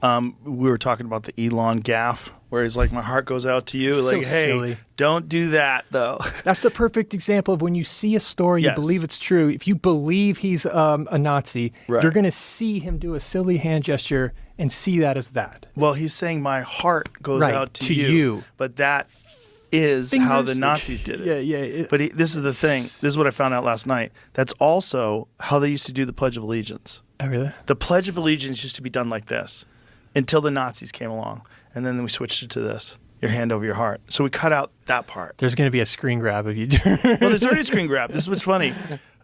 We were talking about the Elon gaffe, where he's like, my heart goes out to you. So Like, hey, silly. don't do that, though. That's the perfect example of when you see a story, you Yes. believe it's true. If you believe he's a Nazi, Right. you're going to see him do a silly hand gesture and see that as that. Well, he's saying my heart goes Right, out to to you. you. But that is how the Fingers- Nazis did it. Yeah. But this is the thing. This is what I found out last night. That's also how they used to do the Pledge of Allegiance. Oh, really? The Pledge of Allegiance used to be done like this until the Nazis came along. And then we switched it to this, your hand over your heart. So we cut out that part. There's going to be a screen grab of you. Well, there's already a screen grab. This is what's funny.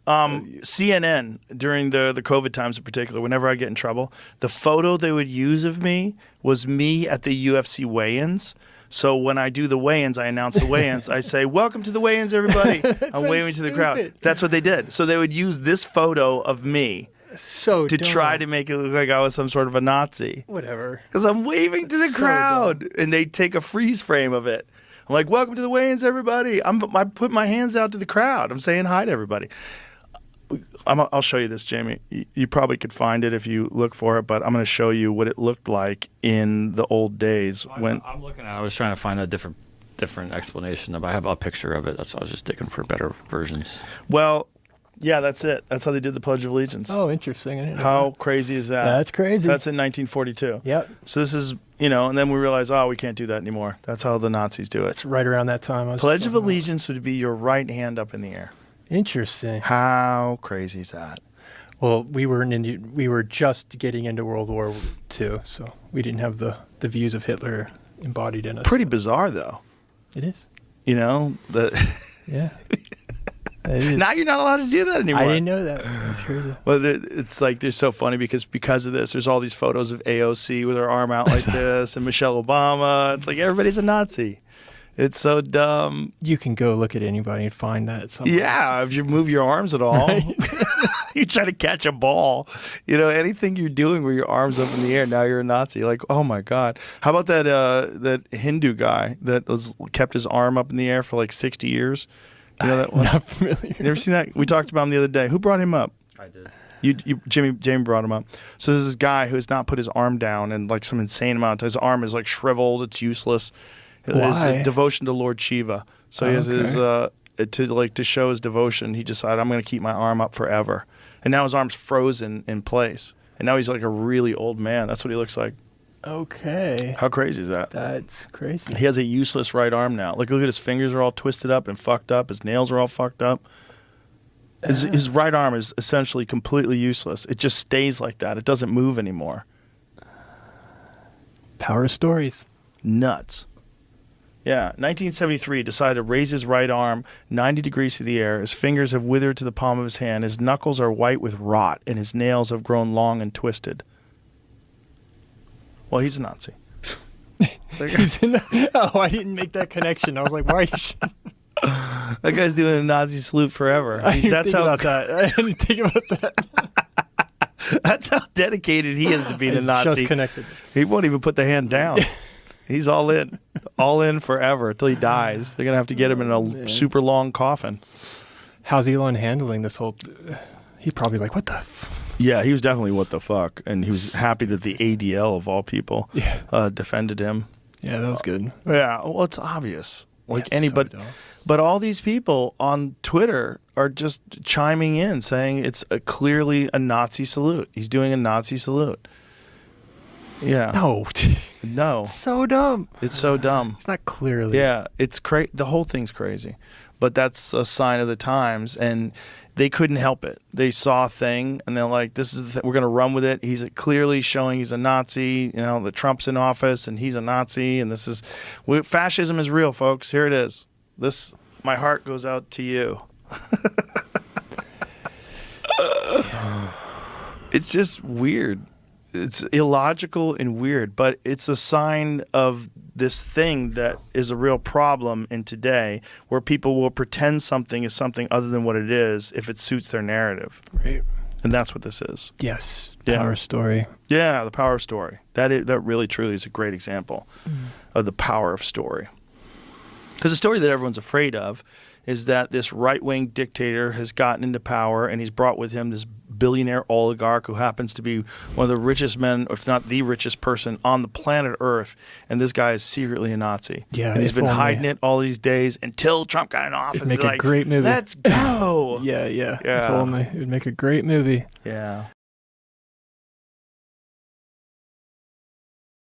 CNN, during the COVID times in particular, whenever I get in trouble, the photo they would use of me was me at the UFC weigh-ins. So when I do the weigh-ins, I announce the weigh-ins. I say, welcome to the weigh-ins, everybody. I'm so waving to the crowd. stupid. That's what they did. So they would use this photo of me So to dumb. try to make it look like I was some sort of a Nazi. Whatever. Because I'm waving to the So crowd. And they take a freeze frame of it. I'm like, welcome to the weigh-ins, everybody. I put my hands out to the crowd. I'm saying hi to everybody. I'll show you this, Jamie. You probably could find it if you look for it, but I'm going to show you what it looked like in the old days. When I'm looking at it, I was trying to find a different explanation of it. I have a picture of it. That's why I was just digging for better versions. Well, yeah, that's it. That's how they did the Pledge of Allegiance. Oh, interesting. I didn't know How crazy is that? That's crazy. That's in 1942. Yep. So this is, and then we realize, we can't do that anymore. That's how the Nazis do it. It's right around that time. I was Pledge just of talking about. Allegiance would be your right hand up in the air. Interesting. How crazy is that? Well, we were just getting into World War II, so we didn't have the views of Hitler embodied in us. Pretty bizarre, though. It is. Yeah. It is. Now you're not allowed to do that anymore. I didn't know that. That's crazy. Well, it's like they're so funny because of this. There's all these photos of AOC with her arm out like this, and Michelle Obama. It's like everybody's a Nazi. It's so dumb. You can go look at anybody and find that. Somewhere. Yeah, if you move your arms at all, you try to catch a ball. Anything you're doing where your arms up in the air, now you're a Nazi. Like, oh my God. How about that Hindu guy that kept his arm up in the air for like 60 years? You know that one? Not familiar. You never seen that? We talked about him the other day. Who brought him up? I did. Jamie brought him up. So there's this guy who has not put his arm down in like some insane amount. His arm is like shriveled. It's useless. It's Why? a devotion to Lord Shiva. So he has his to show his devotion. He decided, I'm going to keep my arm up forever. And now his arm's frozen in place. And now he's like a really old man. That's what he looks like. Okay. How crazy is that? That's crazy. He has a useless right arm now. Look at his fingers are all twisted up and fucked up. His nails are all fucked up. His right arm is essentially completely useless. It just stays like that. It doesn't move anymore. Power of stories. Nuts. Yeah, 1973, decided to raise his right arm 90 degrees to the air. His fingers have withered to the palm of his hand. His knuckles are white with rot, and his nails have grown long and twisted. Well, he's a Nazi. Oh, I didn't make that connection. I was like, why are you... That guy's doing a Nazi salute forever. I didn't That's think how about that. I didn't think about that. That's how dedicated he is to being a I Nazi. just connected. He won't even put the hand down. He's all in forever until he dies. They're gonna have to get him in a super long coffin. How's Elon handling this whole... He probably like, what the... Yeah, he was definitely what the fuck, and he was happy that the ADL of all people defended him. Yeah, that was good. Yeah, well, it's obvious. Like That's anybody, so dumb. but all these people on Twitter are just chiming in, saying it's clearly a Nazi salute. He's doing a Nazi salute. Yeah. No. So dumb. It's so dumb. It's not clearly. Yeah, it's the whole thing's crazy, but that's a sign of the times, and they couldn't help it. They saw a thing, and they're like, "This is we're gonna run with it." He's clearly showing he's a Nazi. That Trump's in office, and he's a Nazi, and this is fascism is real, folks. Here it is. My heart goes out to you. It's just weird. It's illogical and weird, but it's a sign of this thing that is a real problem in today, where people will pretend something is something other than what it is if it suits their narrative. Right. And that's what this is. Yes. Yeah. Power story. Yeah, the power of story. That really truly is a great example of the power of story. Because the story that everyone's afraid of is that this right-wing dictator has gotten into power, and he's brought with him this billionaire oligarch who happens to be one of the richest men, if not the richest person on the planet Earth. And this guy is secretly a Nazi. Yeah, and he's if been only. hiding it all these days until Trump got in office. It'd make He's a great movie. Let's go. Yeah. Yeah. If only. It would make a great movie. Yeah.